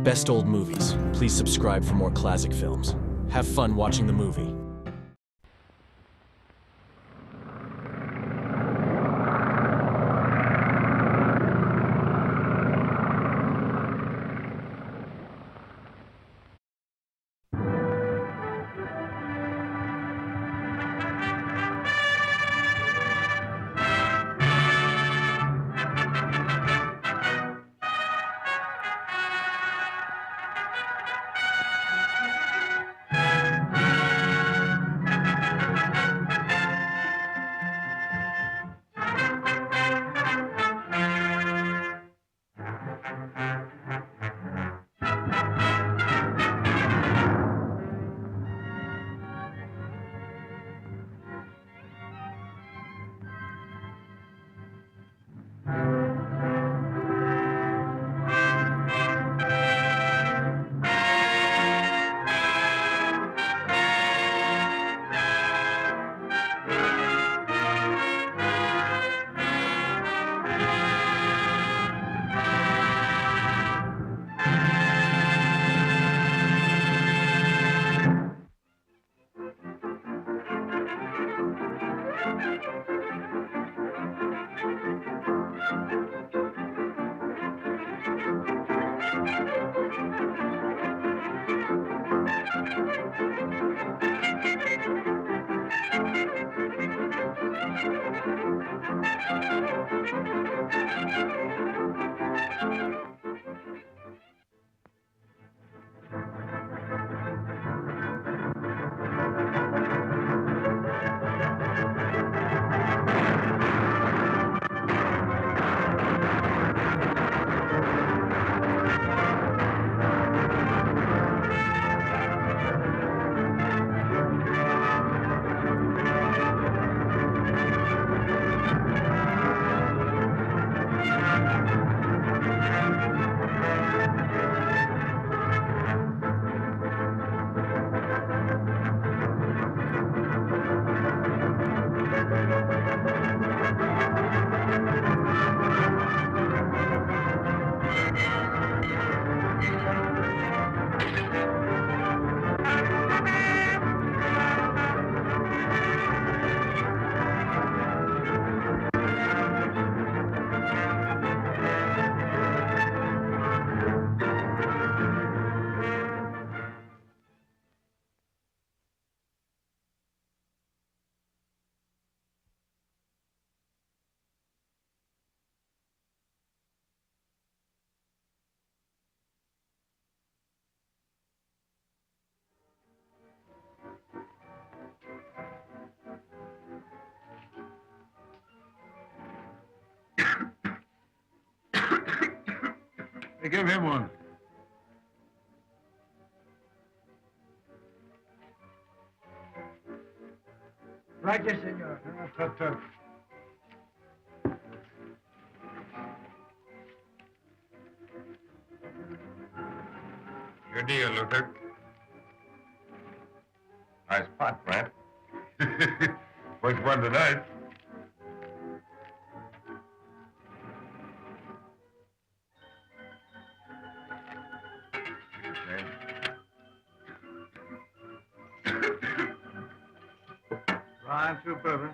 Best old movies. Please subscribe for more classic films. Have fun watching the movie. Hey, give him one. Gracias, senor. Tut, tut. Your deal, Luther. Nice pot, Brent. First one tonight. Ryan, two bourbon.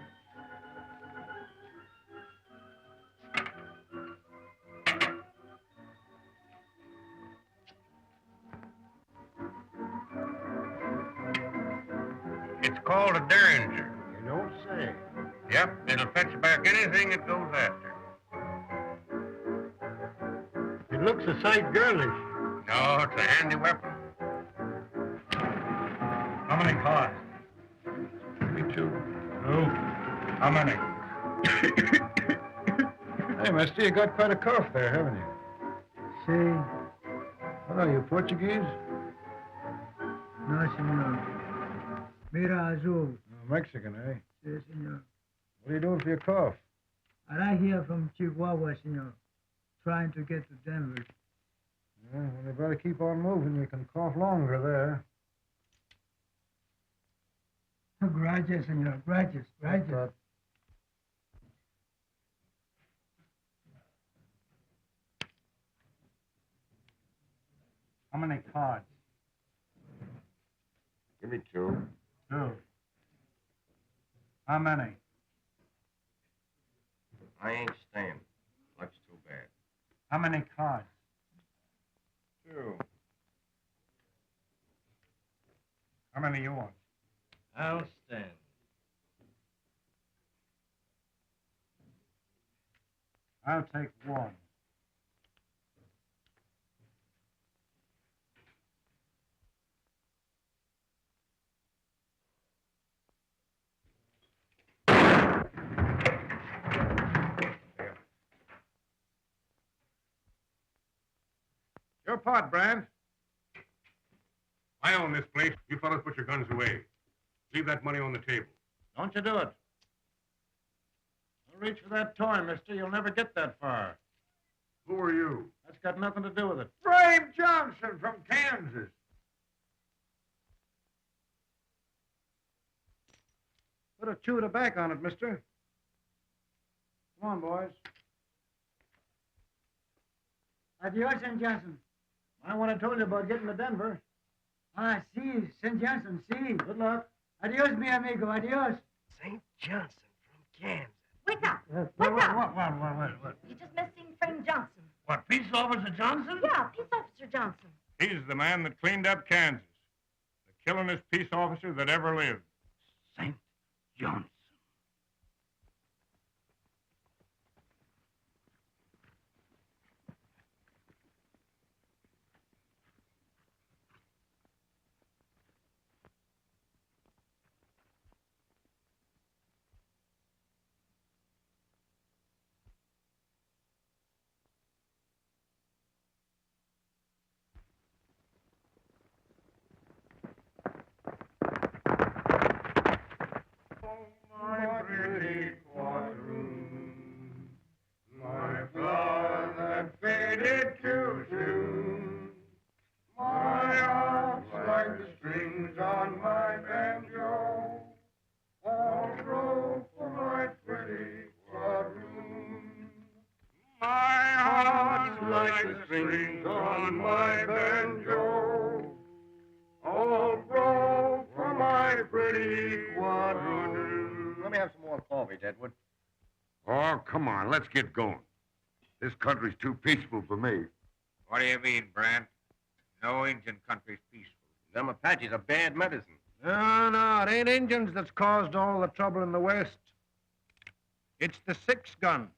It's called a derringer. You don't say. Yep, it'll fetch back anything it goes after. It looks a sight girlish. No, it's a handy weapon. How many cars? Me too. Two. How many? Hey, mister, you got quite a cough there, haven't you? Sí. What are you, Portuguese? No, senor. Mira azul. Oh, Mexican, eh? Sí, senor. What are you doing for your cough? I here from Chihuahua, senor. Trying to get to Denver. Yeah, well, you better keep on moving. You can cough longer there. Gracias, senor. Gracias. Gracias. How many cards? Give me 2. 2. How many? I ain't staying. Luck's too bad. How many cards? 2. How many you want? I'll stand. I'll take 1. Your part, Brand. I own this place. You fellas put your guns away. Leave that money on the table. Don't you do it. Don't reach for that toy, mister. You'll never get that far. Who are you? That's got nothing to do with it. Frame Johnson from Kansas. Put a chew tobacco on it, mister. Come on, boys. Adios, St. Johnson. Mind what I told you about getting to Denver. Ah, si, St. Johnson, si. Good luck. Adios, mi amigo, adios. St. Johnson from Kansas. Wake up! What? You just missed seeing Frame Johnson. What, Peace Officer Johnson? Yeah, Peace Officer Johnson. He's the man that cleaned up Kansas. The killingest peace officer that ever lived. St. Johnson. My pretty quadroon, my flower that faded too soon, my arms like the strings on my banjo, all broke for my pretty quadroon. My heart's like the strings on my banjo, all broke for my pretty quadroon. Let me have some more coffee, Deadwood. Oh, come on, let's get going. This country's too peaceful for me. What do you mean, Brand? No Indian country's peaceful. Them Apaches are bad medicine. No, it ain't Indians that's caused all the trouble in the West. It's the 6-gun.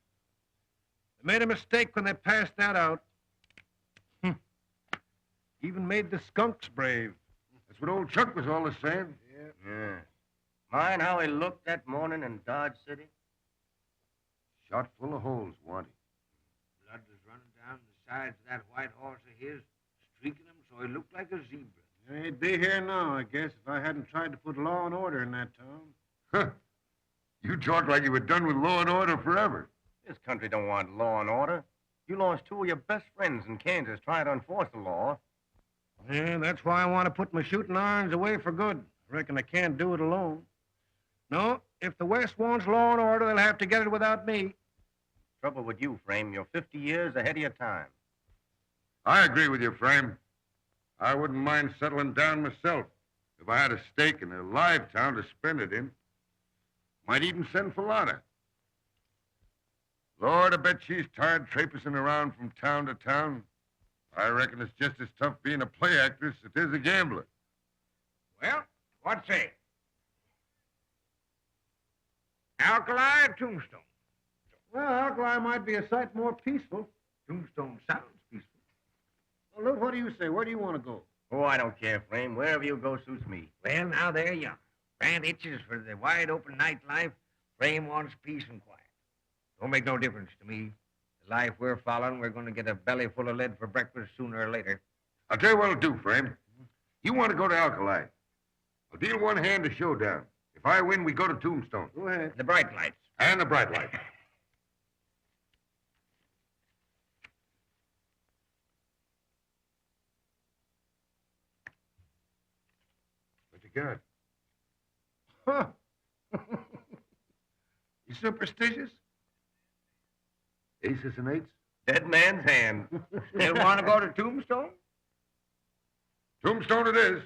They made a mistake when they passed that out. Even made the skunks brave. That's what old Chuck was always saying. Yeah. Mind how he looked that morning in Dodge City? Shot full of holes, wasn't he? Blood was running down the sides of that white horse of his, streaking him so he looked like a zebra. He'd be here now, I guess, if I hadn't tried to put law and order in that town. Huh. You talk like you were done with law and order forever. This country don't want law and order. You lost 2 of your best friends in Kansas trying to enforce the law. Yeah, that's why I want to put my shooting irons away for good. I reckon I can't do it alone. No, if the West wants law and order, they'll have to get it without me. Trouble with you, Frame, you're 50 years ahead of your time. I agree with you, Frame. I wouldn't mind settling down myself if I had a stake in a live town to spend it in. Might even send for Lotta. Lord, I bet she's tired traipsing around from town to town. I reckon it's just as tough being a play actress as it is a gambler. Well, what say? Alkali or Tombstone? Well, Alkali might be a sight more peaceful. Tombstone sounds peaceful. Well, Luke, what do you say? Where do you want to go? Oh, I don't care, Frame. Wherever you go suits me. Well, now there you are. Brand itches for the wide open nightlife. Frame wants peace and quiet. Don't make no difference to me. The life we're following, we're going to get a belly full of lead for breakfast sooner or later. I'll tell you what I'll do, Frame. You want to go to Alkali. I'll deal one hand to showdown. If I win, we go to Tombstone. Go ahead. The bright lights. And the bright light. What you got? Huh. You superstitious? Aces and eights? Dead man's hand. Still want to go to Tombstone? Tombstone it is.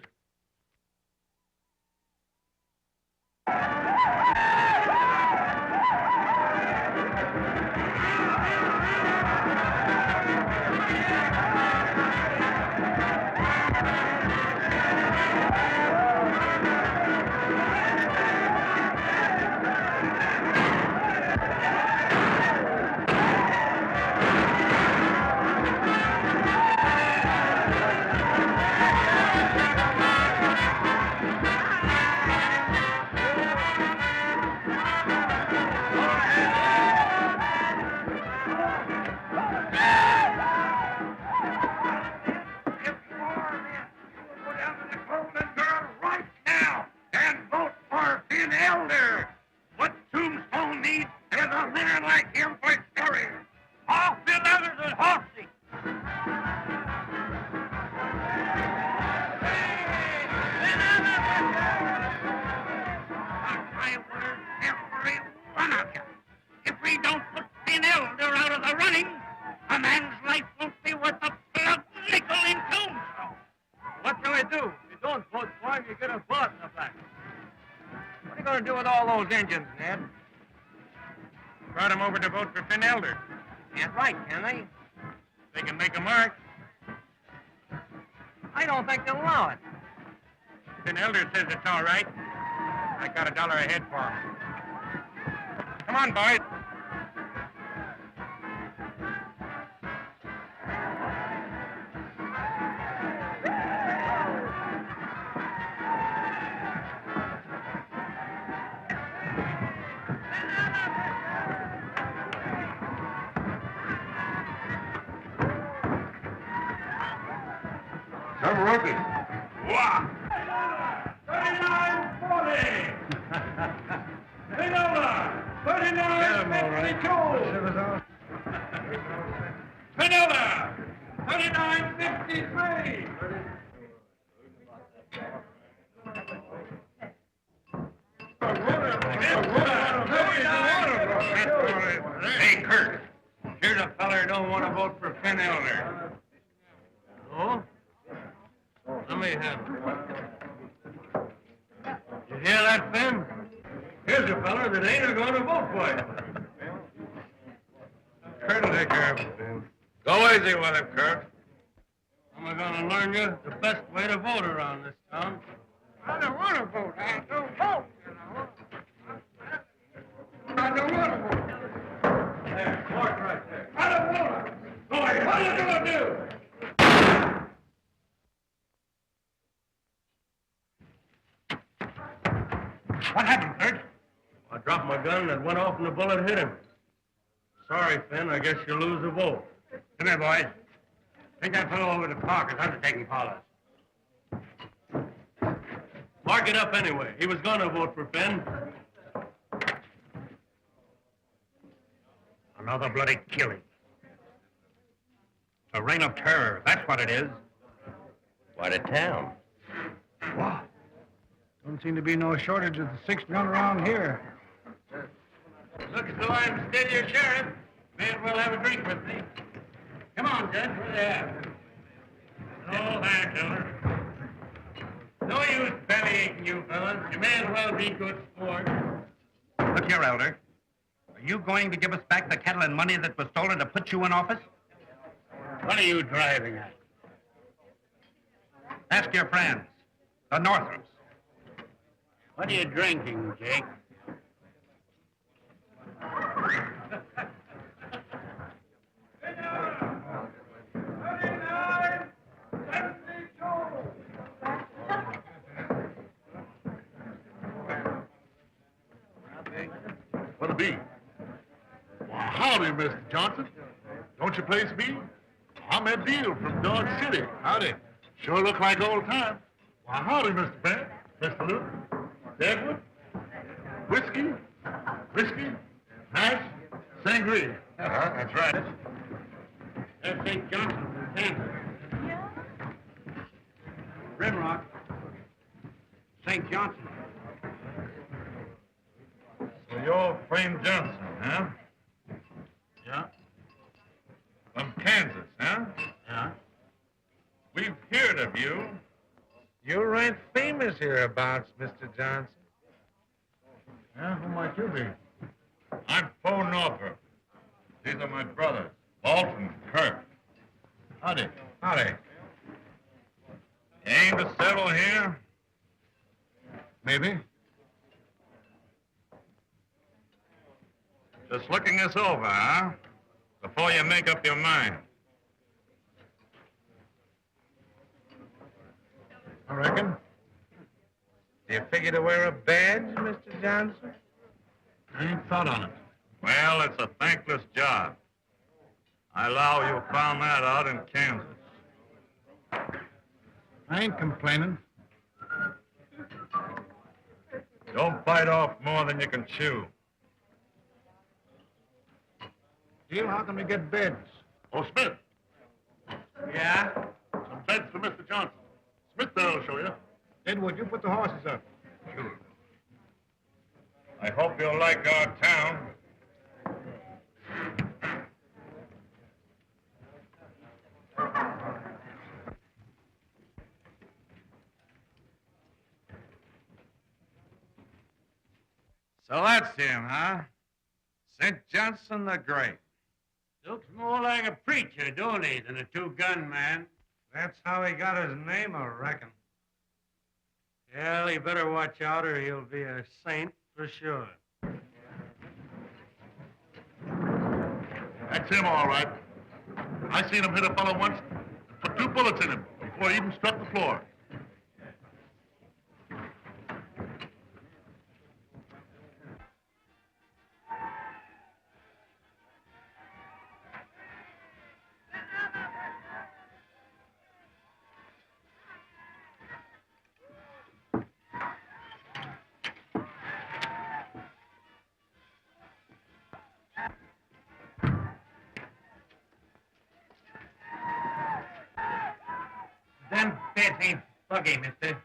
Engines, Ned. Brought them over to vote for Finn Elder. Can't write, can they? They can make a mark. I don't think they'll allow it. Finn Elder says it's all right. I got $1 a head for him. Come on, boys. Some rookie. Wow! 39-40! Big over! 39-52! Vanilla! 39-53! Hey, Kurt. Here's a feller who don't want to vote for Finn Elder. Oh? Let me have it. You hear that, Finn? Here's a feller that ain't going to vote for you. Kurt will take care of it, Finn. Go easy with him, Kurt. I'm going to learn you the best way to vote around this town. I don't want to vote. I don't vote, you know. I don't want to vote. There, mark right there. I don't want to. Go ahead. What are you going to do? What happened, Kurt? I dropped my gun and it went off and the bullet hit him. Sorry, Finn. I guess you lose the vote. Come here, boys. Take that fellow over to the park. His undertaking follows. Mark it up anyway. He was going to vote for Finn. Another bloody killing. A reign of terror. That's what it is. What a town. Wow. Don't seem to be no shortage of the sixth gun around here. Looks as though I'm still your sheriff. May as well have a drink with me. Come on, Judge. Where they at? Oh, there, Killer. No use bellyaching, you fellas. You may as well be good sport. Look here, Elder. Are you going to give us back the cattle and money that was stolen to put you in office? What are you driving at? Ask your friends, the Northrups. What are you drinking, Jake? What'll be? Well, howdy, Mr. Johnson. Don't you place me? I'm Ed Deal from Dodge City. Howdy. Sure look like old times. Well, howdy, Mr. Bennett, Mr. Luke, Deadwood, whiskey, hash, sangria. That's right. That's St. Johnson from Kansas. Yeah? Rimrock. St. Johnson. So you're Frame Johnson, huh? Yeah? From Kansas, huh? Yeah? We've heard of you. You're right famous hereabouts, Mr. Johnson. Yeah, who might you be? I'm Poe Northrup. These are my brothers, Alton, Kirk. Howdy. Howdy. You aim to settle here? Maybe. Just looking this over, huh? Before you make up your mind. I reckon. Do you figure to wear a badge, Mr. Johnson? I ain't thought on it. Well, it's a thankless job. I allow you found that out in Kansas. I ain't complaining. Don't bite off more than you can chew. Deal, how can we get beds? Oh, Smith, Yeah? some beds for Mr. Johnson. Smith there will show you. Edward, you put the horses up. Sure. I hope you'll like our town. So that's him, huh? St. Johnson the Great. Looks more like a preacher, don't he, than a two-gun man? That's how he got his name, I reckon. Well, he better watch out or he'll be a saint for sure. That's him, all right. I seen him hit a fellow once and put 2 bullets in him before he even struck the floor. Them beds ain't buggy, mister.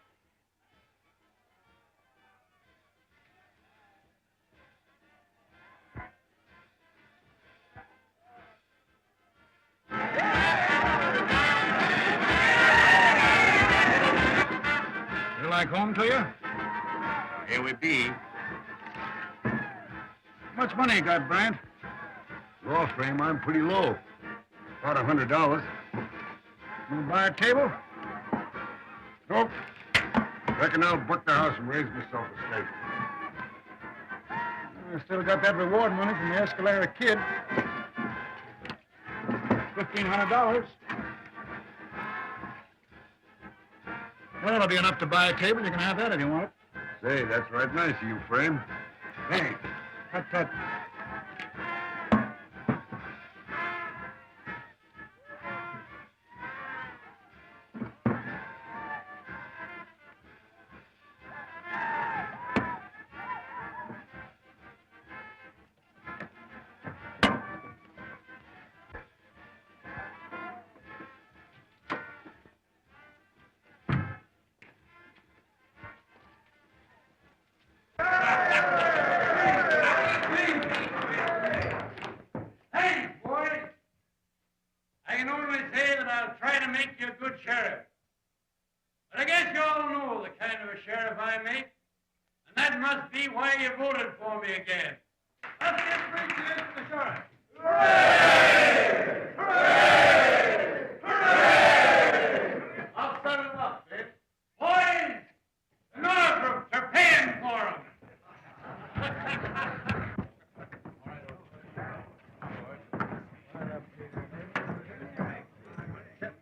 You like home to you? Here we be. How much money you got, Brant? Law frame, I'm pretty low. About $100. You buy a table? Nope. Reckon I'll book the house and raise myself a steak. I still got that reward money from the Escalera kid. $1,500. Well, that'll be enough to buy a table. You can have that if you want it. Say, that's right nice of you, Frame. Thanks. Tut, tut. Hey, boys! I can only say that I'll try to make you a good sheriff. But I guess you all know the kind of a sheriff I make, and that must be why you voted for me again. Let's get straight to the sheriff. Hooray! Hooray! Hooray! I'll settle it up, Bill. Boys, the Northrups are paying for 'em.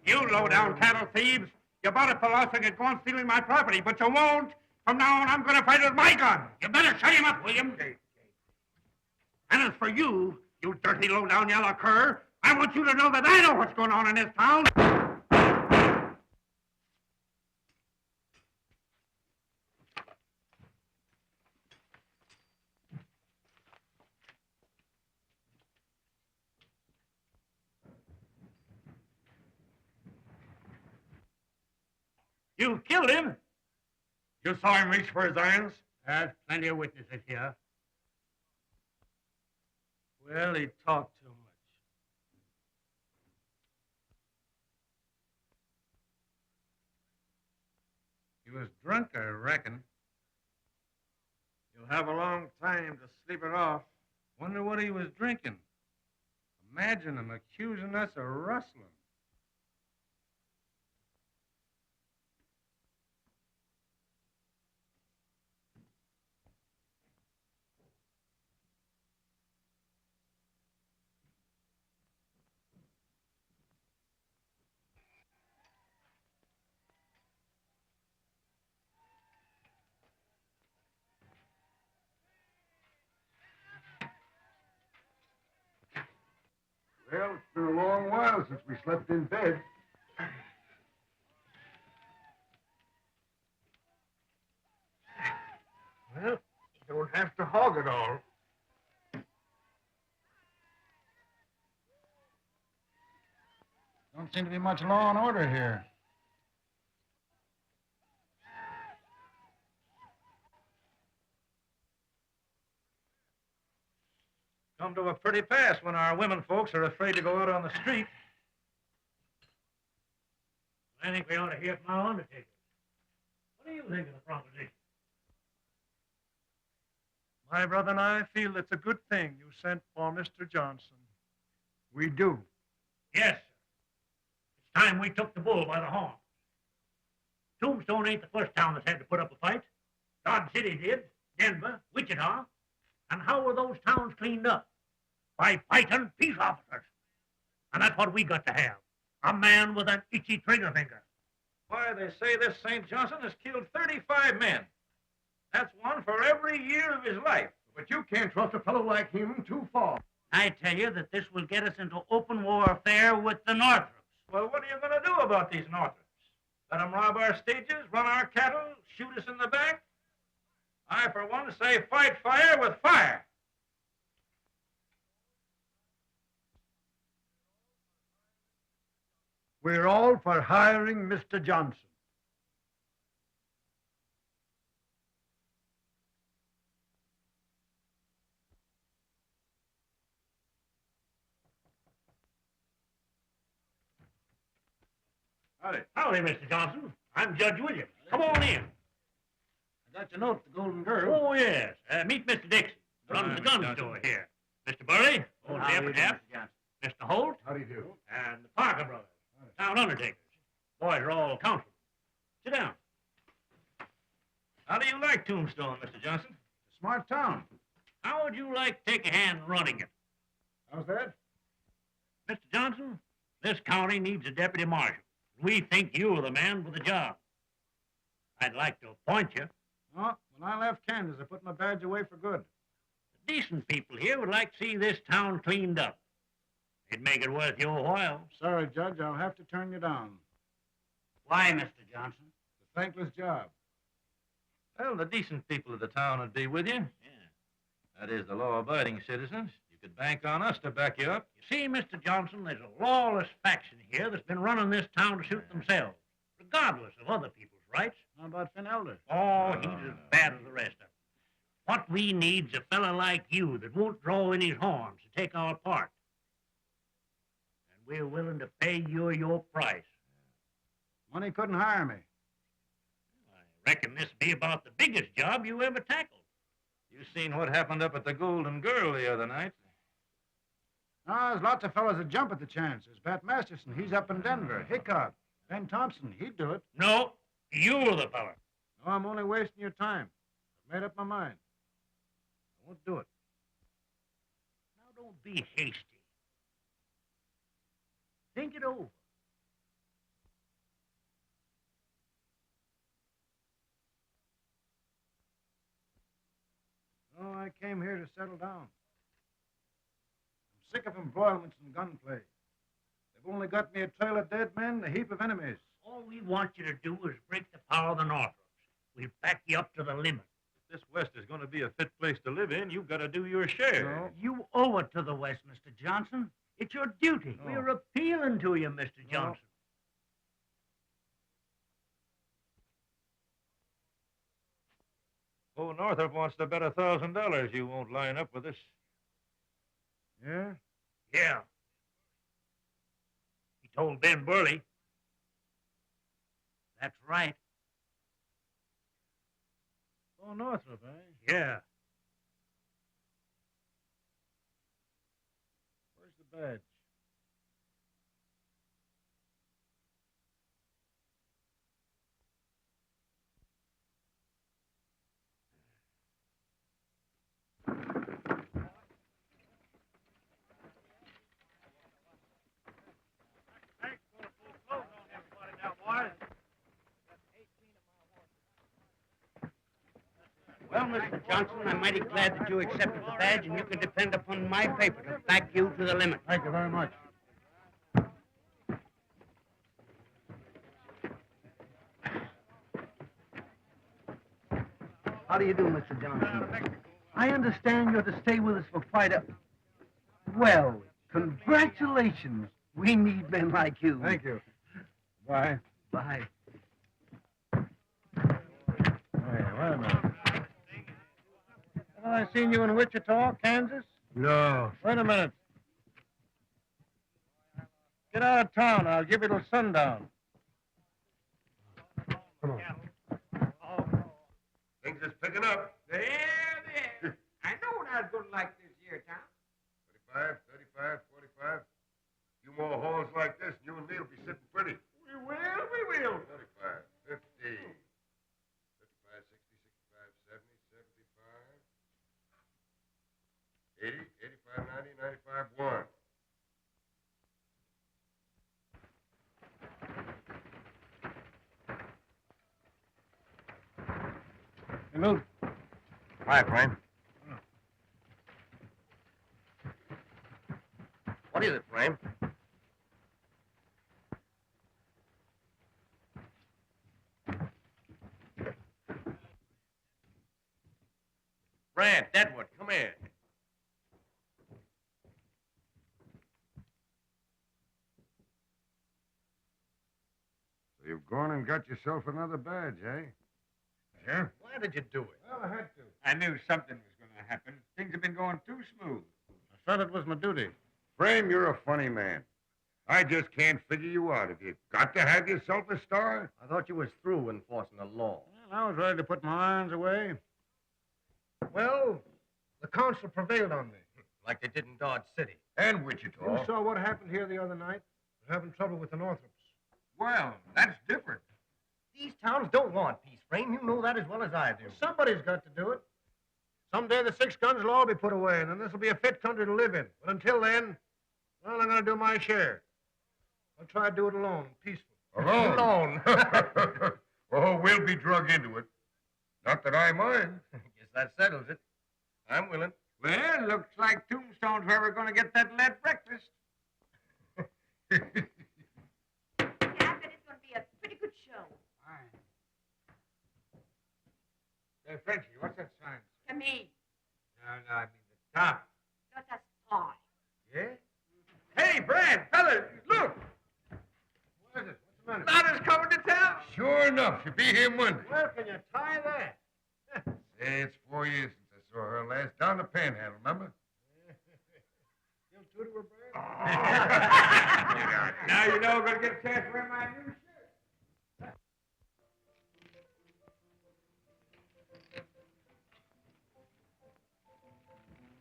You low-down cattle thieves! You bought it for loss and could go on stealing my property, but you won't. From now on, I'm going to fight with my gun. You better shut him up, William. And as for you, you dirty low-down yellow cur, I want you to know that I know what's going on in this town. You killed him? You saw him reach for his irons? There's plenty of witnesses here. Well, he talked too much. He was drunk, I reckon. You'll have a long time to sleep it off. Wonder what he was drinking. Imagine him accusing us of rustling. Well, it's been a long while since we slept in bed. Well, you don't have to hog it all. Don't seem to be much law and order here. Come to a pretty pass when our women folks are afraid to go out on the street. I think we ought to hear from our undertaker. What do you think of the proposition? My brother and I feel it's a good thing you sent for Mr. Johnson. We do. Yes, sir. It's time we took the bull by the horn. Tombstone ain't the first town that's had to put up a fight. Dodge City did, Denver, Wichita. And how were those towns cleaned up? By fighting peace officers. And that's what we got to have. A man with an itchy trigger finger. Why, they say this St. Johnson has killed 35 men. That's one for every year of his life. But you can't trust a fellow like him too far. I tell you that this will get us into open warfare with the Northrups. Well, what are you going to do about these Northrups? Let them rob our stages, run our cattle, shoot us in the back? I, for one, say fight fire with fire. We're all for hiring Mr. Johnson. Howdy. Howdy, Mr. Johnson. I'm Judge Williams. Come on in. I got your note, the Golden Girl. Oh, yes. Meet Mr. Dixon. Runs the gun store here. Mr. Burley, owns the upper half. Mr. Holt, How do you do? and the Parker brothers, town undertakers. Boys are all councilmen. Sit down. How do you like Tombstone, Mr. Johnson? Smart town. How would you like to take a hand running it? How's that? Mr. Johnson, this county needs a deputy marshal. We think you're the man for the job. I'd like to appoint you. Oh, when I left Kansas, I put my badge away for good. The decent people here would like to see this town cleaned up. It'd make it worth your while. Sorry, Judge, I'll have to turn you down. Why, Mr. Johnson? It's a thankless job. Well, the decent people of the town would be with you. Yeah. That is, the law-abiding citizens. You could bank on us to back you up. You see, Mr. Johnson, there's a lawless faction here that's been running this town to suit themselves, regardless of other people's rights. How about Finn Elder? Oh, he's as bad as the rest of them. What we need's a fella like you that won't draw in his horns to take our part. And we're willing to pay you your price. Money couldn't hire me. I reckon this'll be about the biggest job you ever tackled. You seen what happened up at the Golden Girl the other night? No, there's lots of fellas that jump at the chance. There's Bat Masterson. He's up in Denver. Hickok. Ben Thompson. He'd do it. No, you're the fella. No, I'm only wasting your time. I've made up my mind. I won't do it. Now, don't be hasty. Think it over. No, I came here to settle down. I'm sick of embroilments and gunplay. They've only got me a trail of dead men and a heap of enemies. All we want you to do is break the power of the Northrups. We'll back you up to the limit. If this West is going to be a fit place to live in, you've got to do your share. No. You owe it to the West, Mr. Johnson. It's your duty. No. We're appealing to you, Mr. Johnson. Oh, Northrup wants to bet $1,000 you won't line up with us. Yeah? Yeah. He told Ben Burley. That's right. Oh, Northrup, eh? Yeah. Where's the badge? Well, Mr. Johnson, I'm mighty glad that you accepted the badge, and you can depend upon my paper to back you to the limit. Thank you very much. How do you do, Mr. Johnson? I understand you're to stay with us for quite a... Well, congratulations. We need men like you. Thank you. Bye. Bye. Hey, wait a minute. Haven't I seen you in Wichita, Kansas? No. Wait a minute. Get out of town. I'll give you till sundown. Come on. Things is picking up. There. I know I was going to like this here town. 35, 35, 45. A few more hauls like this, and you and me will be sitting pretty. We will. 35, 50, 55, 60, 65, 70, 75, 80, 85, 90, 95, 1. Hey, Luke. Quiet, Frame. What is it, Frame? Brad, Deadwood, come here. So you've gone and got yourself another badge, eh? Yeah? Why did you do it? Well, I had to. I knew something was going to happen. Things have been going too smooth. I felt it was my duty. Frame, you're a funny man. I just can't figure you out. Have you got to have yourself a star? I thought you was through enforcing the law. Well, I was ready to put my irons away. Well, the council prevailed on me. Like they did in Dodge City. And Wichita. You saw what happened here the other night? We're having trouble with the Northrups. Well, that's different. These towns don't want peace, Frame. You know that as well as I do. Well, somebody's got to do it. Someday the 6 guns will all be put away, and then this will be a fit country to live in. But until then, well, I'm going to do my share. I'll try to do it alone, peaceful. Alone? Alone. Oh, we'll be drug into it. Not that I mind. Guess that settles it. I'm willing. Well, looks like Tombstone's where we're going to get that lead breakfast. Yeah, I bet it's going to be a pretty good show. Fine. Hey, Frenchie, what's that sign? To me, No, I mean the top. not a star. Yeah? Hey, Brad, fellas, look! What is it? What's the matter? Lotta's coming to town. Sure enough, she'll be here Monday. Where can you tie that? Say, it's 4 years since I saw her last. Down the Panhandle, remember? You two to her, Brad? Now you know we're going to get a chance to wear my new shirt.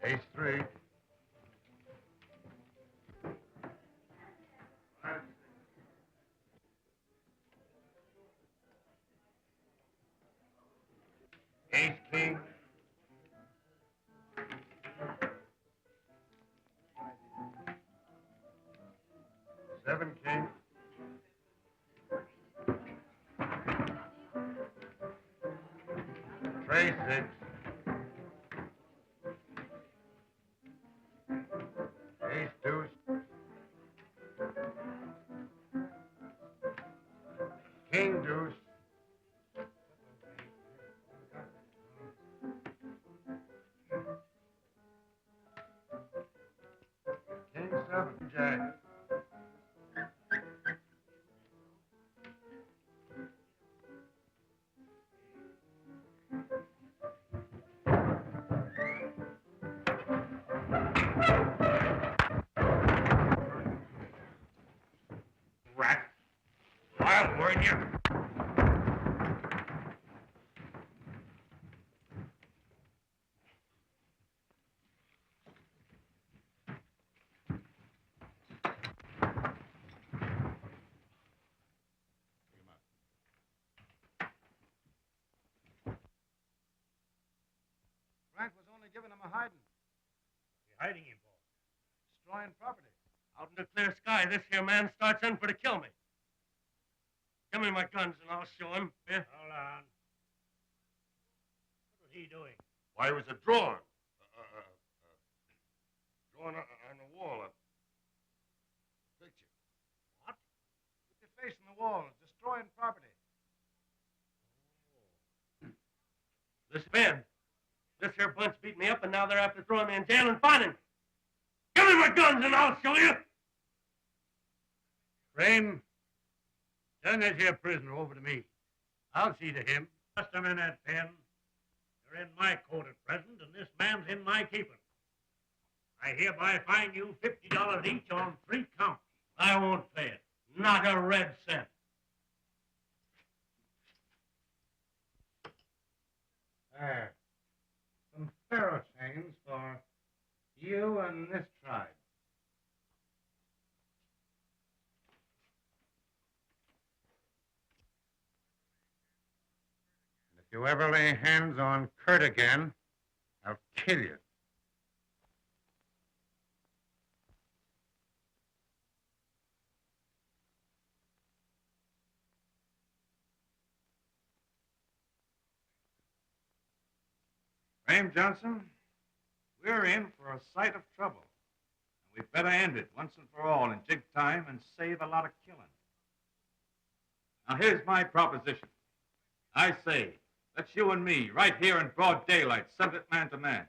Ace 3. Ace King. Seven King. Trey 6. Ace deuce. King deuce. King 7 jack. Rat. I'll warn you. giving him a hiding. You're hiding him for? Destroying property. Out in the clear sky, this here man starts in for to kill me. Give me my guns and I'll show him. Here. Hold on. What was he doing? Why, it was a drawing. Drawing on the wall. A picture. What? Put your face in the wall. It's destroying property. This man. This here bunch beat me up and now they're after throwing me in jail and fining me. Give me my guns and I'll show you. Frame, turn that here prisoner over to me. I'll see to him. Just a minute, Pen. You're in my court at present, and this man's in my keeping. I hereby fine you $50 each on 3 counts. I won't pay it. Not a red cent. There. Some pharaoh chains for you and this tribe. And if you ever lay hands on Kurt again, I'll kill you. Frame Johnson, we're in for a sight of trouble. And we'd better end it once and for all in jig time and save a lot of killing. Now, here's my proposition. I say, let's you and me, right here in broad daylight, settle it man to man.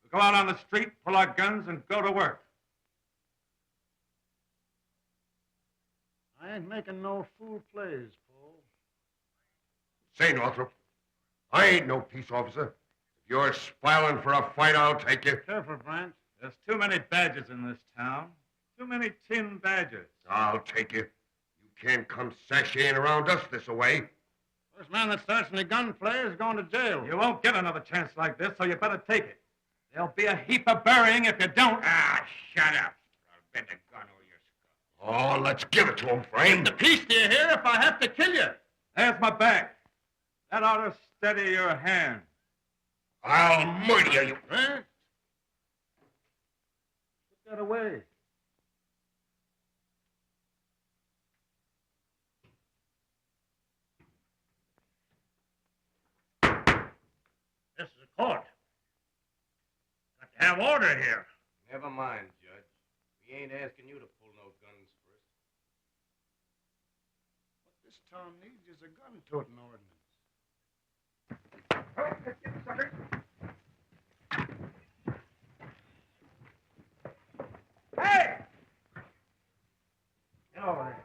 We go out on the street, pull our guns, and go to work. I ain't making no fool plays, Paul. Say, Northrup, I ain't no peace officer. If you're spoiling for a fight, I'll take you. Careful, Brant. There's too many badgers in this town. Too many tin badgers. I'll take you. You can't come sashaying around us this way. First man that starts any gunplay is going to jail. You won't get another chance like this, so you better take it. There'll be a heap of burying if you don't. Ah, shut up. I'll bet the gun over your skull. Oh, let's give it to him, Frame. The peace, do you hear, if I have to kill you? There's my back. That ought to steady your hand. I'll murder you. Huh? Put that away. This is a court. Got to have order here. Never mind, Judge. We ain't asking you to pull no guns first. What this town needs is a gun-toting ordinance. Hey! Get over there.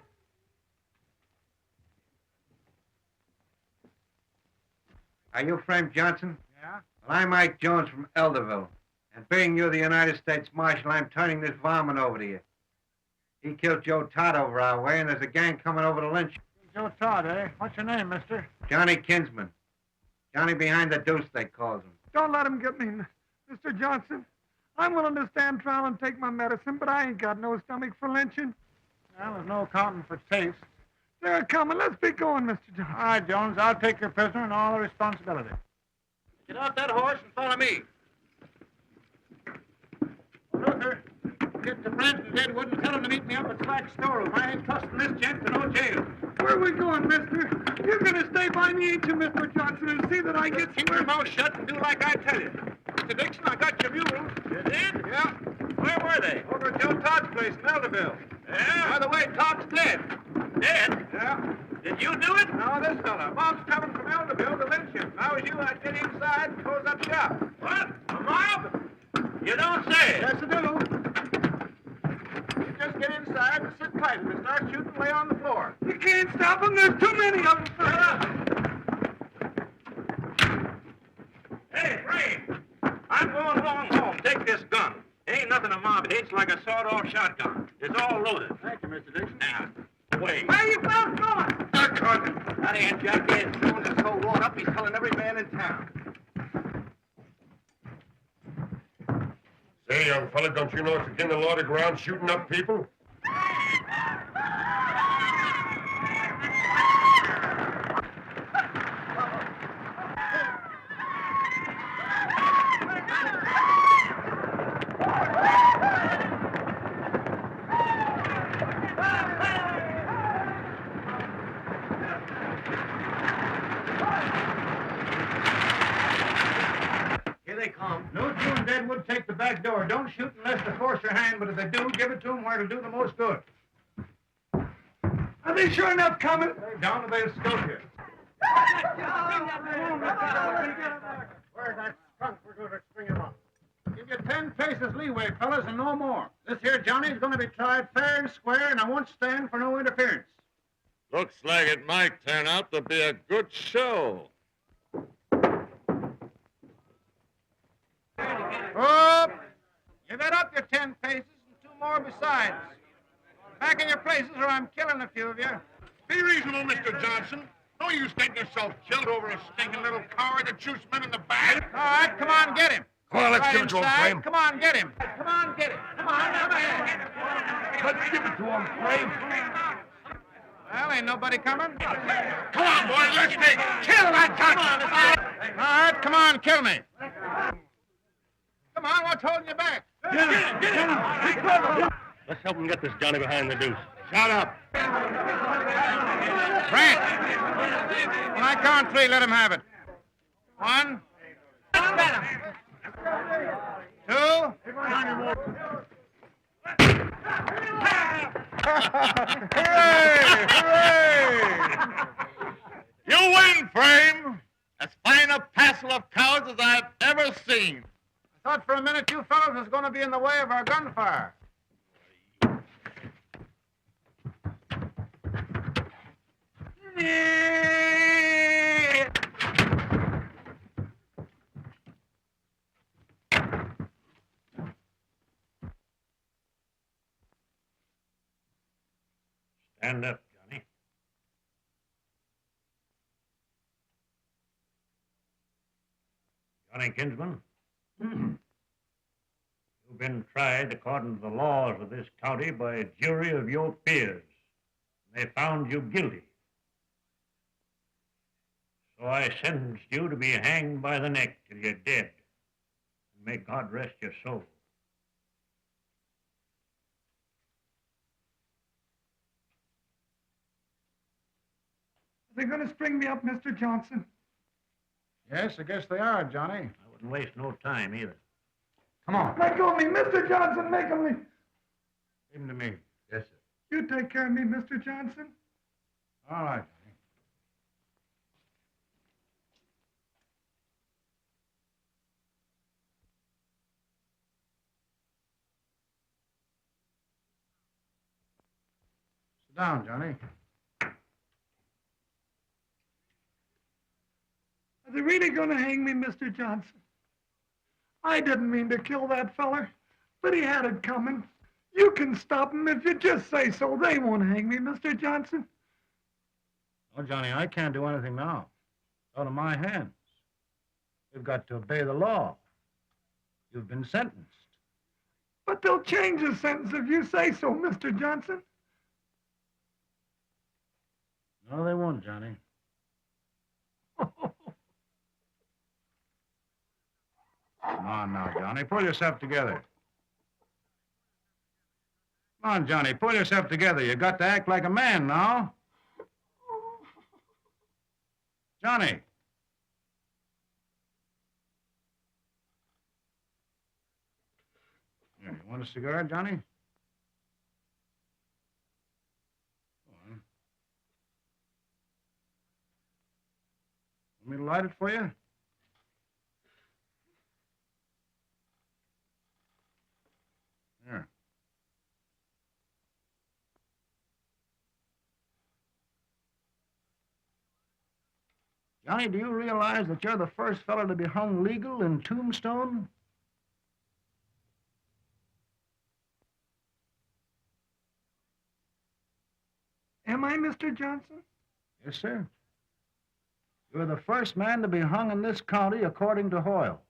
Are you Frame Johnson? Yeah? Well, I'm Mike Jones from Elderville. And being you're the United States Marshal, I'm turning this varmint over to you. He killed Joe Todd over our way, and there's a gang coming over to lynch him. Joe Todd, eh? What's your name, mister? Johnny Kinsman. Johnny behind the deuce, they calls him. Don't let him get me, Mr. Johnson. I'm willing to stand trial and take my medicine, but I ain't got no stomach for lynching. Well, there's no accounting for taste. They're coming. Let's be going, Mr. Johnson. All right, Jones, I'll take your prisoner and all the responsibility. Get off that horse and follow me. Luther, get to Brant and Deadwood and tell them to meet me up at Slack's storeroom. I ain't trusting this gent to no jail. Where are we going, mister? You're going to stay by me, ain't you, Mr. Johnson, and see that I get... Keep your mouth shut and do like I tell you. Mr. Dixon, I got your mules. You did? Yeah. Where were they? Over at Joe Todd's place in Elderville. Yeah? By the way, Todd's dead. Dead? Yeah. Did you do it? No, this fella. Mom's coming from Elderville to lynch him. If I was you, I'd get inside and close up shop. What? A mob? You don't say. Yes, I do. You just get inside and sit tight. If they start shooting, lay on the floor. You can't stop them. There's too many of them. Shut up. Hey, Frame. I'm going along home. Take this gun. It ain't nothing a mob. It hits like a sawed-off shotgun. It's all loaded. Thank you, Mr. Dixon. Now, wait. Where you fellas going? They're coming. That ain't jackass Jones is so wrought up, he's telling every man in town. Say, young fella, don't you know it's against the law to go around shooting up people? they come. No two and Deadwood take the back door. Don't shoot unless they force your hand, but if they do, give it to them where it'll do the most good. Are they sure enough coming? They're down to they'll scope you. Where's that skunk? We're going to string him up. Give you 10 paces leeway, fellas, and no more. This here Johnny's going to be tried fair and square, and I won't stand for no interference. Looks like it might turn out to be a good show. Up! You bet up your 10 paces and 2 more besides. Back in your places or I'm killing a few of you. Be reasonable, Mr. Johnson. No use getting yourself killed over a stinking little coward that shoots men in the back. All right, come on, get him. Come on, let's Right give it to him, inside. Frame. Come on, get him. Come on, get him. Come on, come on. Let's give it to him, Frame. Well, ain't nobody coming. Come on, boys, let's take it. Kill that Johnson. All right, come on, kill me. Come on, what's holding you back? Let's help him get this Johnny behind the deuce. Shut up. Brant, when I count 3, let him have it. 1, 2. Hooray! Hooray! You win, Frame. As fine a passel of cowards as I've ever seen. I thought for a minute you fellows was going to be in the way of our gunfire. Stand up, Johnny. Johnny Kinsman, you've been tried according to the laws of this county by a jury of your peers. They found you guilty. So I sentenced you to be hanged by the neck till you're dead. And may God rest your soul. Are they going to string me up, Mr. Johnson? Yes, I guess they are, Johnny. I wouldn't waste no time either. Come on. Let go of me, Mr. Johnson. Make him leave. Give him to me. Yes, sir. You take care of me, Mr. Johnson. All right, Johnny. Sit down, Johnny. Are they really going to hang me, Mr. Johnson? I didn't mean to kill that feller, but he had it coming. You can stop him if you just say so. They won't hang me, Mr. Johnson. Oh, Johnny, I can't do anything now. It's out of my hands. You've got to obey the law. You've been sentenced. But they'll change the sentence if you say so, Mr. Johnson. No, they won't, Johnny. Come on now, Johnny. Pull yourself together. Come on, Johnny. Pull yourself together. You got to act like a man now. Johnny. Here, you want a cigar, Johnny? Go on. Want me to light it for you? Here. Johnny, do you realize that you're the first fellow to be hung legal in Tombstone? Am I, Mr. Johnson? Yes, sir. You're the first man to be hung in this county according to Hoyle.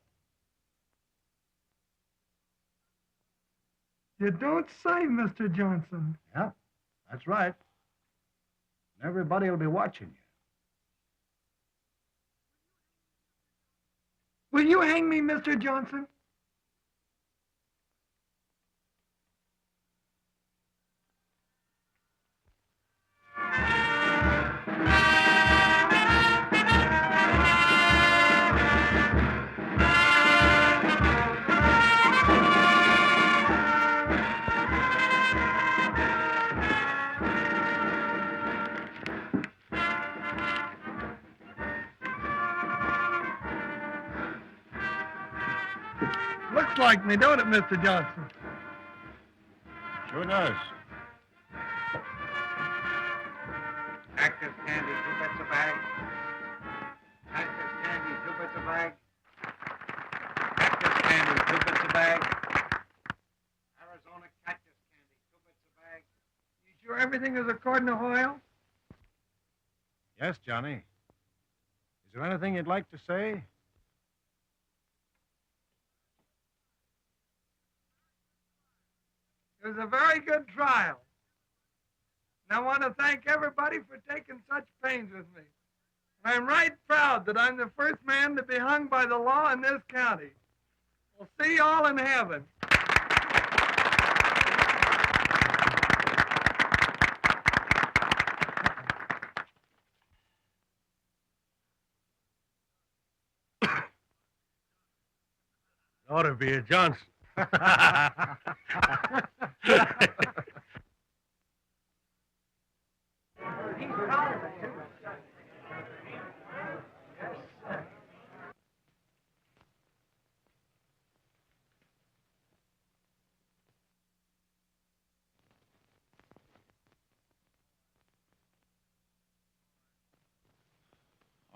You don't say, Mr. Johnson. Yeah, that's right. And everybody will be watching you. Will you hang me, Mr. Johnson? Looks like me, don't it, Mr. Johnson? Sure does. Cactus candy, 2 bits a bag. Cactus candy, 2 bits a bag. Cactus candy, 2 bits a bag. Arizona cactus candy, 2 bits a bag. You sure everything is according to Hoyle? Yes, Johnny. Is there anything you'd like to say? It was a very good trial. And I want to thank everybody for taking such pains with me. And I'm right proud that I'm the first man to be hung by the law in this county. We'll see you all in heaven. Ought to be a Johnson.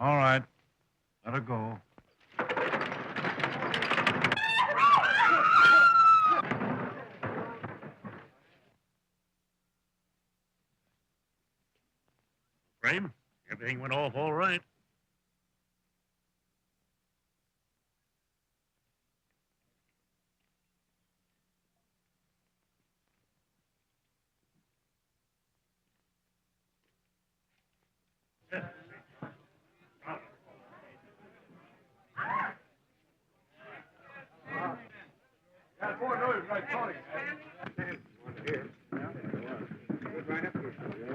All right. Let her go. Frame, everything went off all right.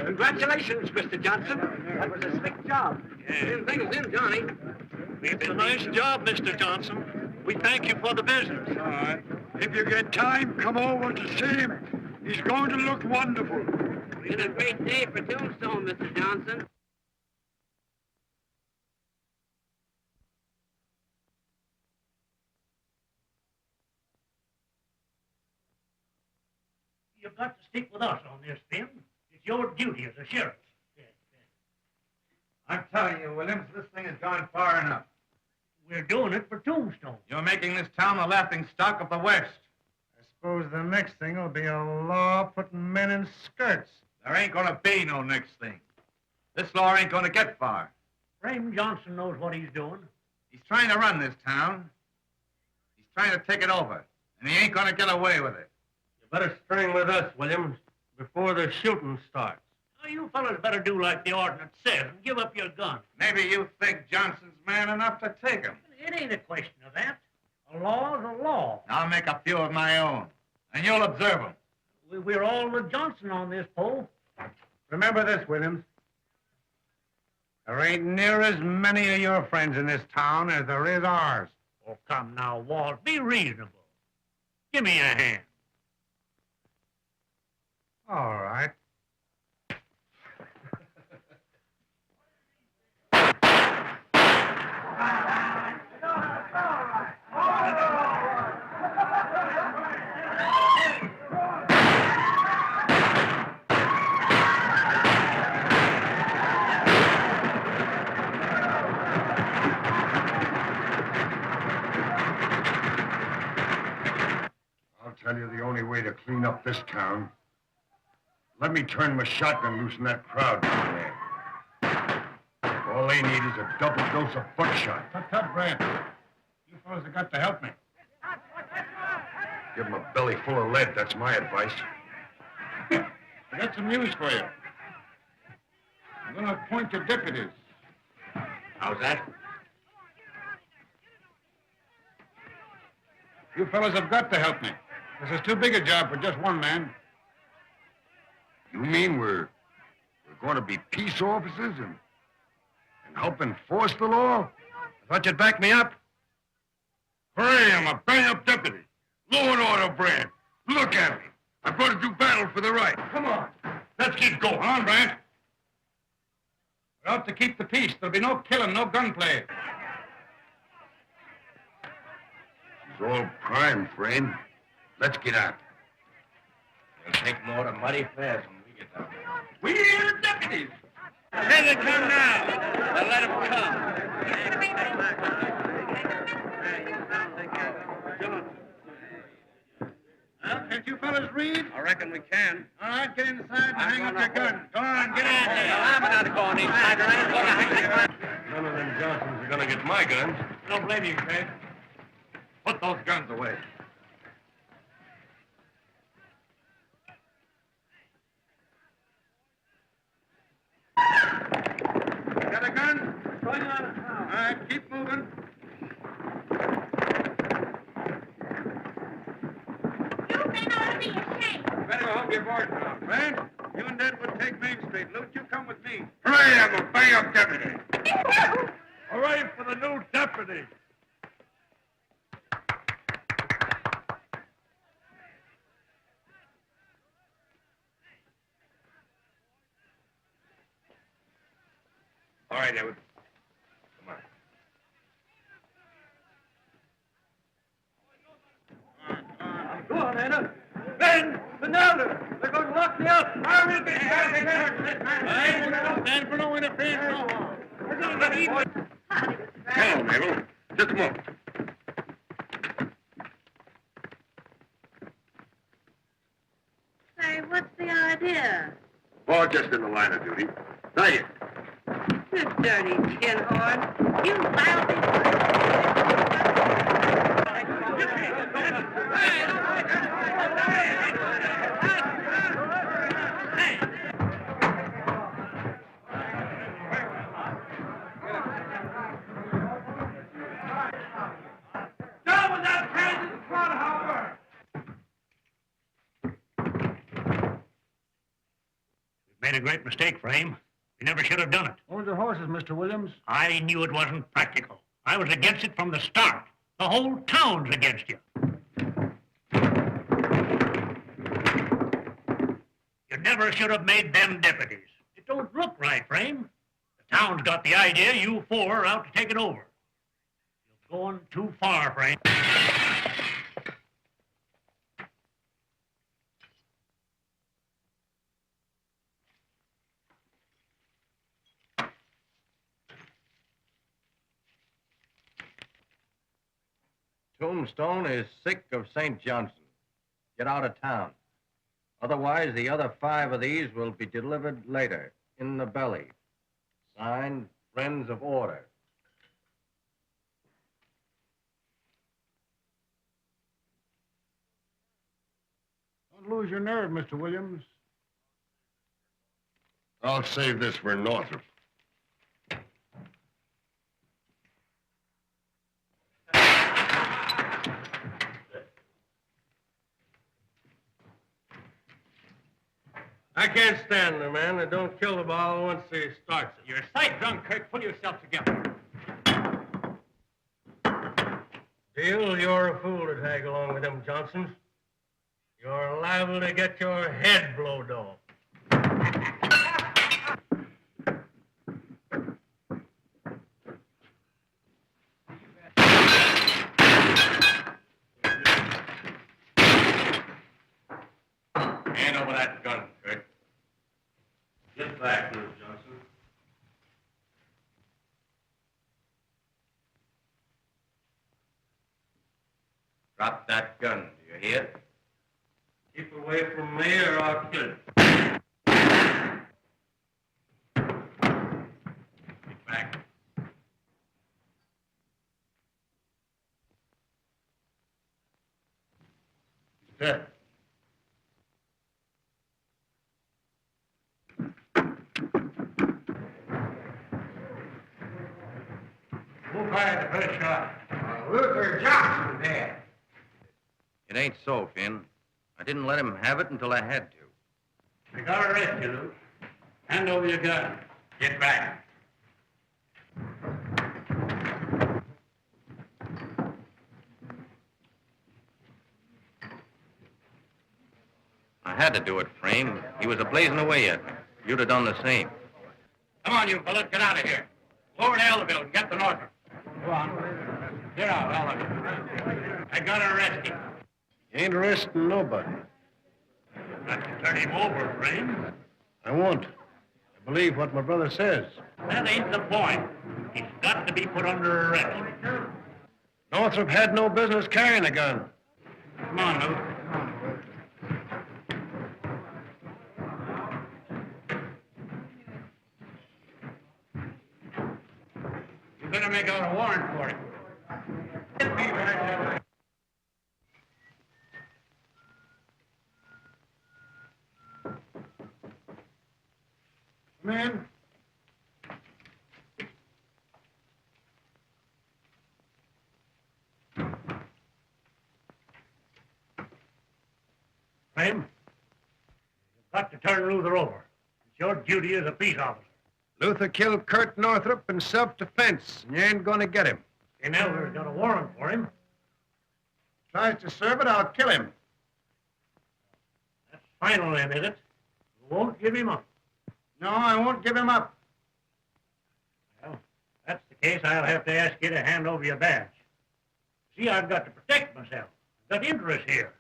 Congratulations, Mr. Johnson. That was a slick job. Yeah. Thing is in, Johnny. It's a nice job, Mr. Johnson. We thank you for the business. All right. If you get time, come over to see him. He's going to look wonderful. It's a great day for Tombstone, Mr. Johnson. You've got to stick with us on this, Finn. It's your duty as a sheriff. I'm telling you, Williams, this thing has gone far enough. We're doing it for Tombstone. You're making this town the laughing stock of the West. I suppose the next thing will be a law putting men in skirts. There ain't gonna be no next thing. This law ain't gonna get far. Raymond Johnson knows what he's doing. He's trying to run this town. He's trying to take it over, and he ain't gonna get away with it. You better string with us, Williams, before the shooting starts. Now, you fellas better do like the ordinance says and give up your gun. Maybe you think Johnson's man enough to take him. It ain't a question of that. A law's a law. I'll make a few of my own, and you'll observe them. We're all with Johnson on this, Poe. Remember this, Williams. There ain't near as many of your friends in this town as there is ours. Oh, come now, Walt. Be reasonable. Give me a hand. All right. I'll tell you the only way to clean up this town. Let me turn my shotgun loose in that crowd down there. All they need is a double dose of buckshot. Tut, Brant. You fellas have got to help me. Give them a belly full of lead, that's my advice. I got some news for you. I'm going to appoint you deputies. How's that? You fellas have got to help me. This is too big a job for just one man. You mean we're going to be peace officers and help enforce the law? I thought you'd back me up. Hooray, I'm a bang-up deputy. Law and order brand. Look at me. I'm going to do battle for the right. Come on. Let's keep going. On, Brant. We're out to keep the peace. There'll be no killing, no gunplay. It's all prime, Frame. Let's get out. It'll take more than mighty fast when we get down there. We're deputies. Here they come now. Now let them come. Well, can't you fellas read? I reckon we can. All right, get inside and hang up your gun. Go on, get out there. I'm not going inside. There ain't gonna hang. None of them Johnsons are gonna get my guns. Don't blame you, Craig. Put those guns away. Got a gun? Going on. All right, keep moving. You men ought to be ashamed. Better go home your voice now. Friend, you and Deadwood take Main Street. Luke, you come with me. Hooray, I'm a bang-up deputy. Hooray for the new deputy. All right, Edward. Come on. Go on, Anna. Ben, Fernando, they're going to lock me up. I will be stand for no interference. Hello, Mabel. Just a moment. Say, what's the idea? Paul just in the line of duty. Not yet. You dirty skinhorn. You lousy... Made a great mistake, Frame. We never should have done it. Hold your horses, Mr. Williams. I knew it wasn't practical. I was against it from the start. The whole town's against you. You never should have made them deputies. It don't look right, Frame. The town's got the idea you four are out to take it over. You're going too far, Frame. Tombstone is sick of St. Johnson. Get out of town. Otherwise, the other 5 of these will be delivered later, in the belly. Signed, Friends of Order. Don't lose your nerve, Mr. Williams. I'll save this for Northrup. I can't stand them, man. They don't kill the ball once they start. You're a sight drunk, Kirk. Pull yourself together. Deal, you're a fool to tag along with them Johnsons. You're liable to get your head blowed off. Hand over that gun, Kurt. Get back, Miss Johnson. Drop that gun, do you hear? Keep away from me or I'll kill you. Get back. He's dead. Who fired the first shot? Luther Johnson dead. It ain't so, Finn. I didn't let him have it until I had to. We gotta arrest you, Luke. Hand over your gun. Get back. I had to do it, Frame. He was a-blazing away at me. You'd have done the same. Come on, you fellas. Get out of here. Go over to Elderville and get the Northrup. Go on. Get out, all of you. I got to arrest him. You ain't arresting nobody. Got to turn him over, Raymond. I won't. I believe what my brother says. That ain't the point. He's got to be put under arrest. Northrup had no business carrying a gun. Come on, Luke. You better make out a warrant for him. Come in. Raymond, you've got to turn Luther over. It's your duty as a peace officer. Luther killed Kurt Northrup in self-defense, and you ain't gonna get him. And Elder's got a warrant for him. Tries to serve it, I'll kill him. That's final then, is it? You won't give him up. No, I won't give him up. Well, if that's the case, I'll have to ask you to hand over your badge. See, I've got to protect myself. I've got interest here.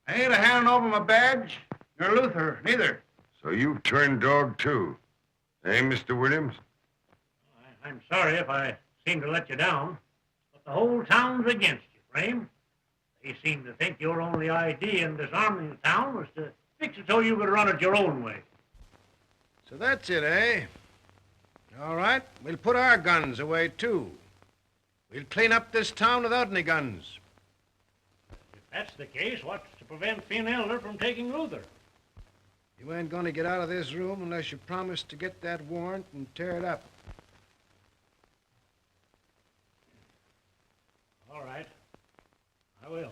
I ain't handing over my badge, nor Luther, neither. So you've turned dog, too. Eh, Mr. Williams? I'm sorry if I seem to let you down, but the whole town's against you, Frame. They seem to think your only idea in disarming the town was to fix it so you could run it your own way. So that's it, eh? All right, we'll put our guns away, too. We'll clean up this town without any guns. If that's the case, what's to prevent Finn Elder from taking Luther? You ain't gonna get out of this room unless you promise to get that warrant and tear it up. All right. I will.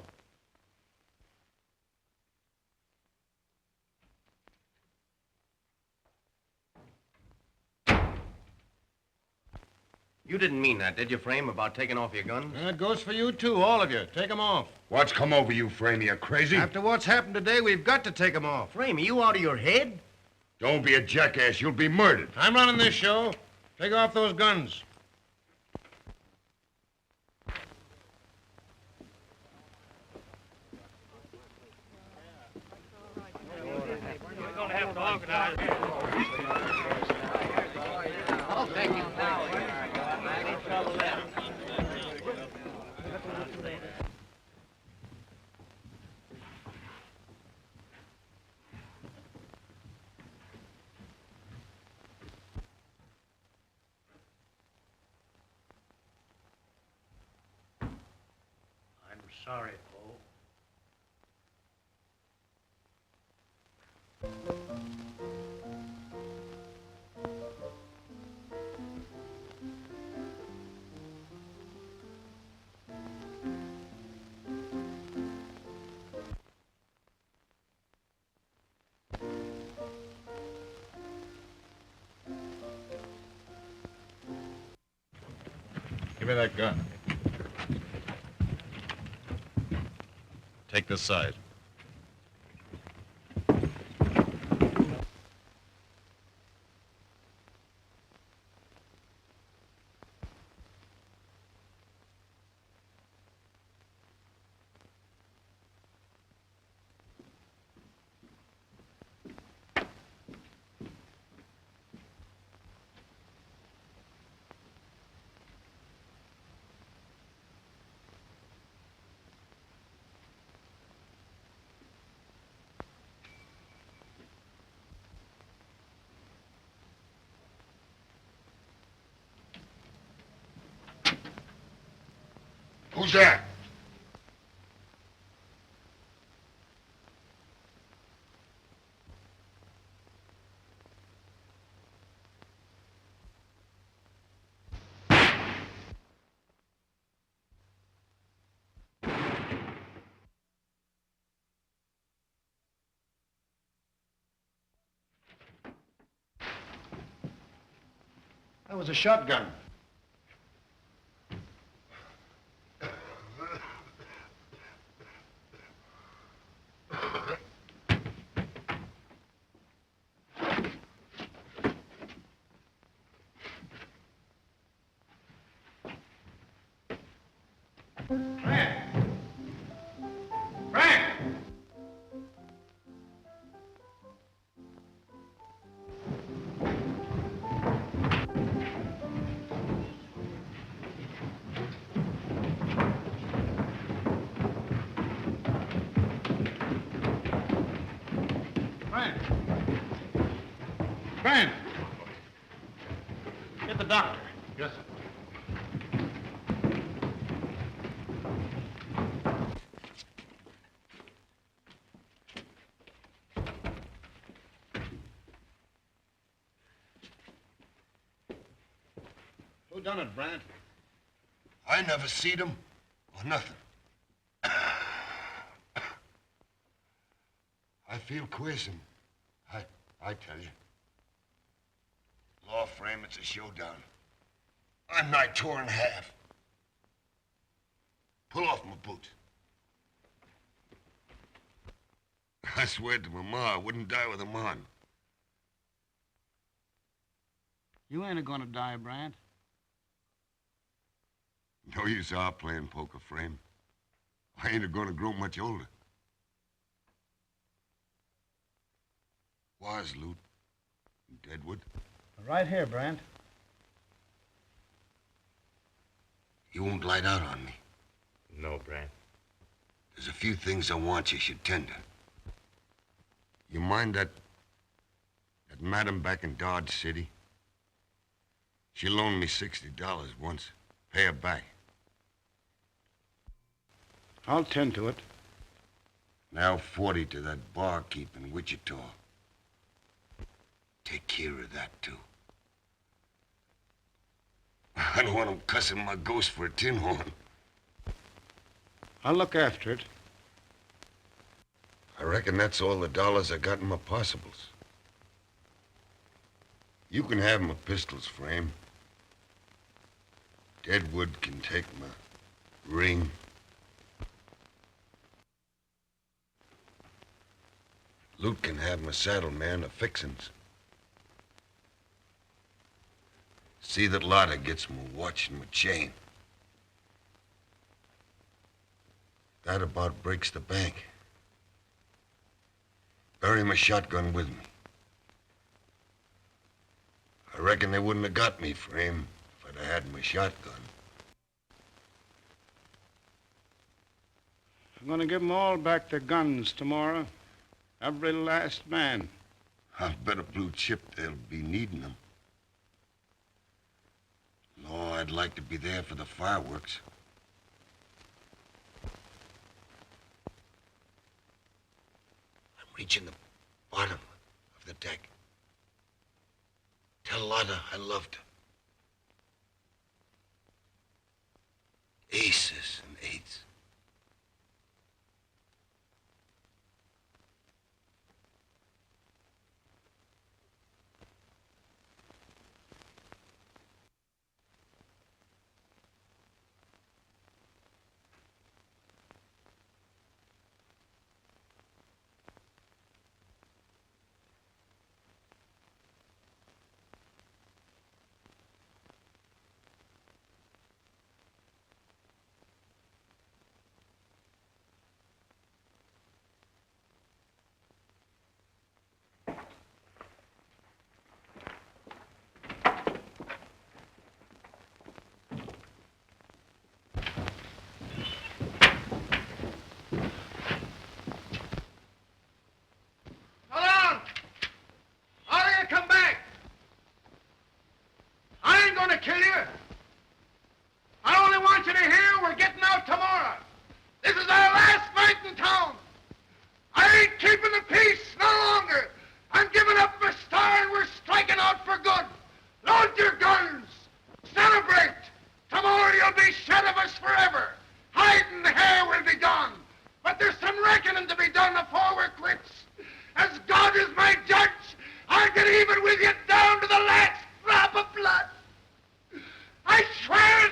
You didn't mean that, did you, Frame, about taking off your guns? That goes for you, too, all of you. Take 'em off. What's come over you, Framey? You crazy? After what's happened today, we've got to take 'em off. Frame, are you out of your head? Don't be a jackass. You'll be murdered. I'm running this show. Take off those guns. We're going to have to organize. Oh, thank you. I'm sorry, Paul. Give me that gun. Take this side. Who's that? That was a shotgun. Frank! Frank! Frank! Frank! Get the doctor. Yes, sir. Who done it, Brant? I never seen him or nothing. I feel queersome. I tell you. Law frame, it's a showdown. I'm nigh tore in half. Pull off my boots. I swear to Mama I wouldn't die with them on. You ain't gonna die, Brant. No use our playing poker, frame. I ain't gonna grow much older. Was loot in Deadwood? Right here, Brant. You won't light out on me. No, Brant. There's a few things I want you should tender. You mind that madam back in Dodge City? She loaned me $60 once. Pay her back. I'll tend to it. Now 40 to that barkeep in Wichita. Take care of that, too. I don't want him cussing my ghost for a tin horn. I'll look after it. I reckon that's all the dollars I got in my possibles. You can have my pistols, Frame. Deadwood can take my ring. Loot can have my saddle, man, of fixings. See that Lotta gets my watch and my chain. That about breaks the bank. Bury my shotgun with me. I reckon they wouldn't have got me, Frame, if I'd have had my shotgun. I'm gonna give 'em all back their guns tomorrow. Every last man. I'll bet a blue chip they'll be needing them. Law, I'd like to be there for the fireworks. I'm reaching the bottom of the deck. Tell Lotta I loved her. Aces and eights. Kill you? I only want you to hear we're getting out tomorrow. This is our last fight in town. I ain't keeping the peace no longer. I'm giving up my star and we're striking out for good. Load your guns. Celebrate. Tomorrow you'll be shed of us forever. Hide and hair will be gone. But there's some reckoning to be done before we're quits. As God is my judge, I'll get even with you down to the last drop of blood. I swear it!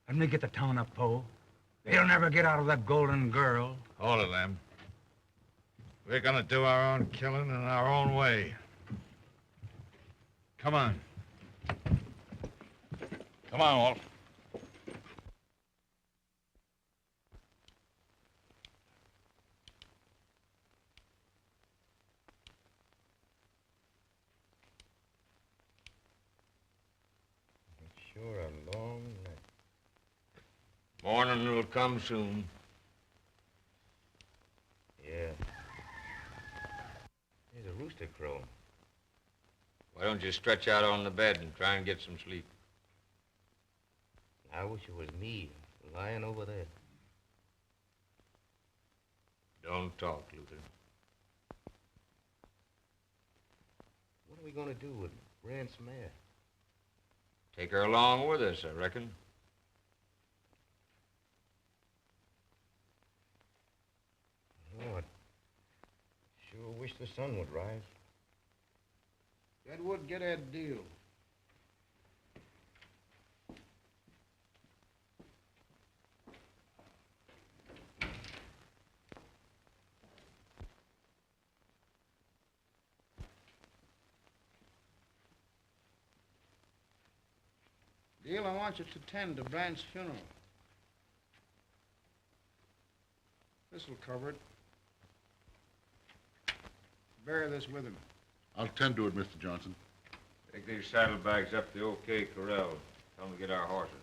Let me get the town up, Poe. They'll never get out of that golden girl. All of them. We're gonna do our own killing in our own way. Come on. Come on, Walt. It's sure a long night. Morning will come soon. Yeah. There's a rooster crowing. Why don't you stretch out on the bed and try and get some sleep? I wish it was me lying over there. Don't talk, Luther. What are we going to do with Brandt's mare? Take her along with us, I reckon. Oh, I sure wish the sun would rise. That would get that deal. Deal, I want you to tend to Brandt's funeral. This'll cover it. Bear this with him. I'll tend to it, Mr. Johnson. Take these saddlebags up to the OK Corral. Tell them to get our horses ready.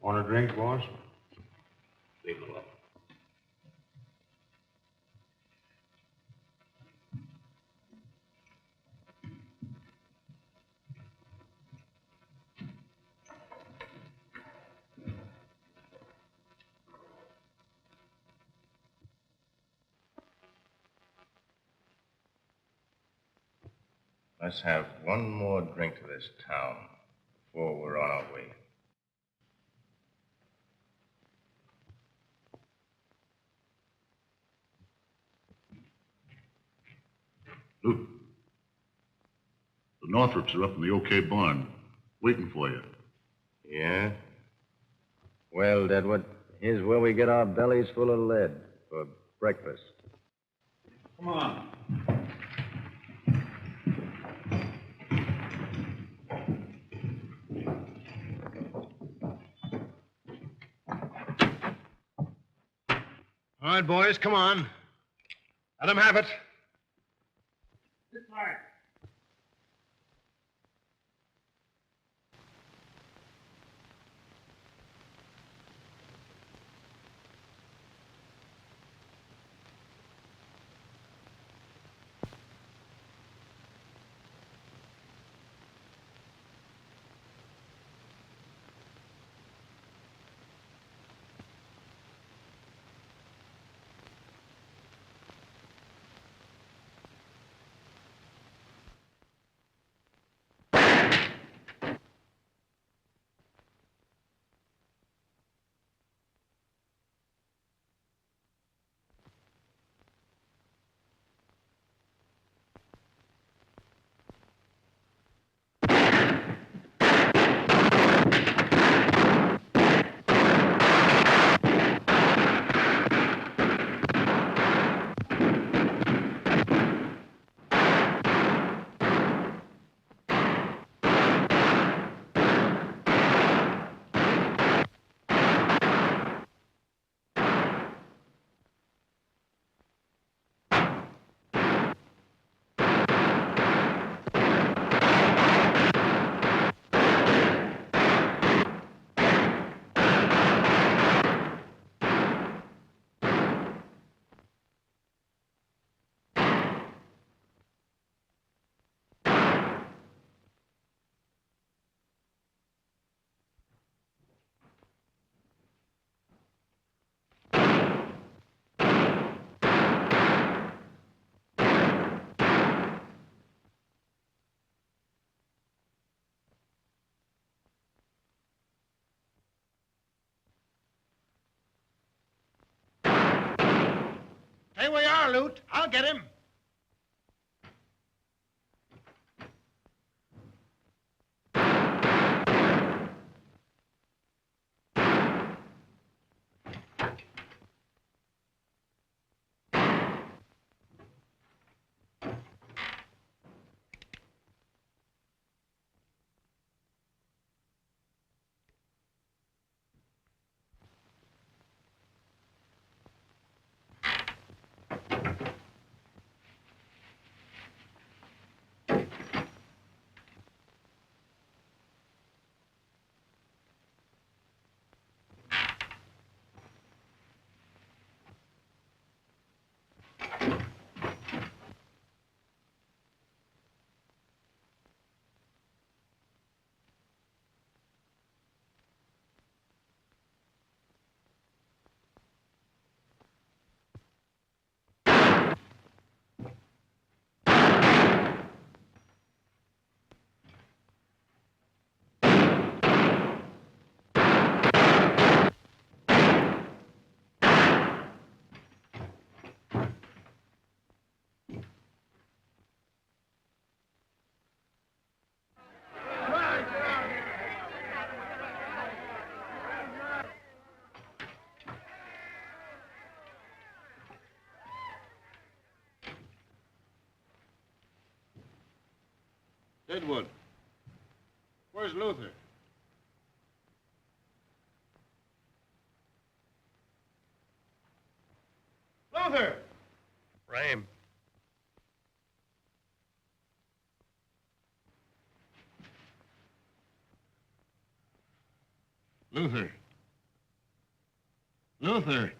Want a drink, boss? Let's have one more drink to this town before we're on our way. Luke, the Northrups are up in the OK barn, waiting for you. Yeah? Well, Deadwood, here's where we get our bellies full of lead for breakfast. Come on. All right, boys, come on. Let them have it. This way. Stay where you are, Loot. I'll get him. Deadwood. Where's Luther? Luther! Frame. Luther. Luther!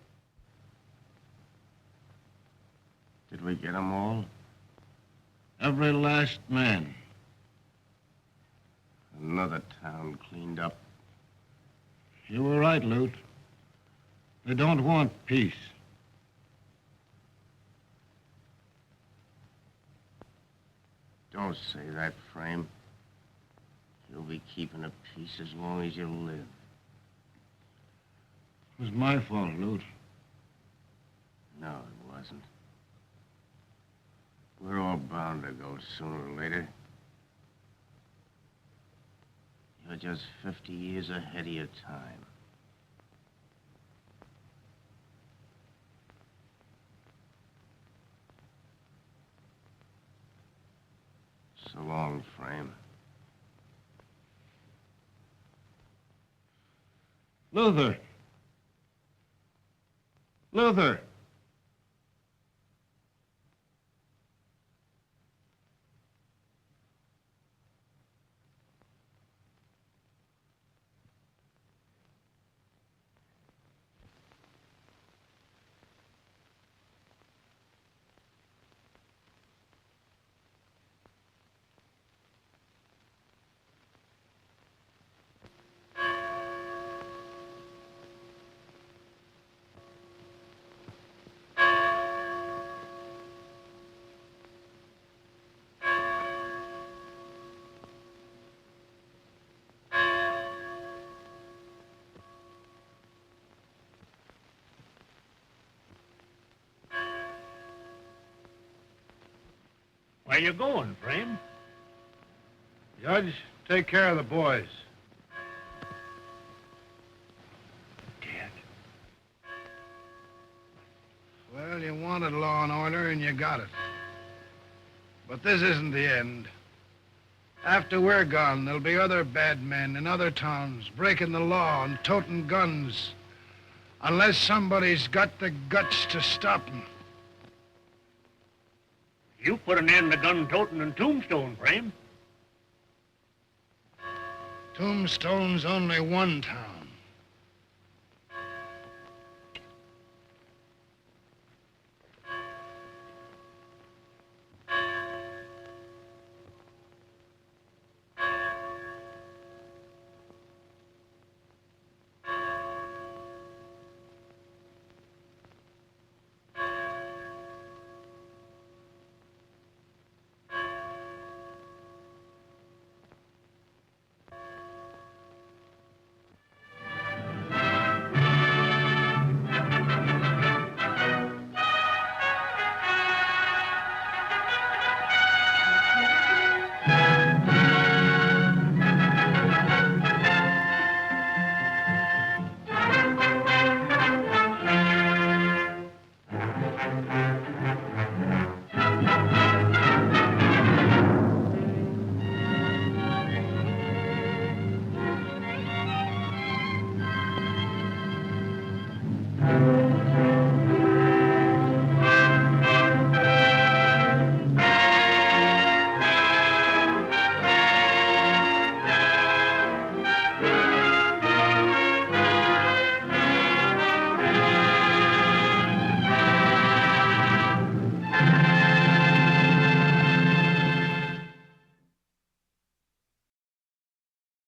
Did we get them all? Every last man. Another town cleaned up. You were right, Lute. They don't want peace. Don't say that, Frame. You'll be keeping a peace as long as you live. It was my fault, Lute. No, it wasn't. We're all bound to go sooner or later. You're just 50 years ahead of your time. So long, Frame. Luther! Luther! Where you going, Frame? Judge, take care of the boys. Dad. Well, you wanted law and order, and you got it. But this isn't the end. After we're gone, there'll be other bad men in other towns breaking the law and toting guns. Unless somebody's got the guts to stop them. You put an end to gun-toting in Tombstone, Frame. Tombstone's only one town.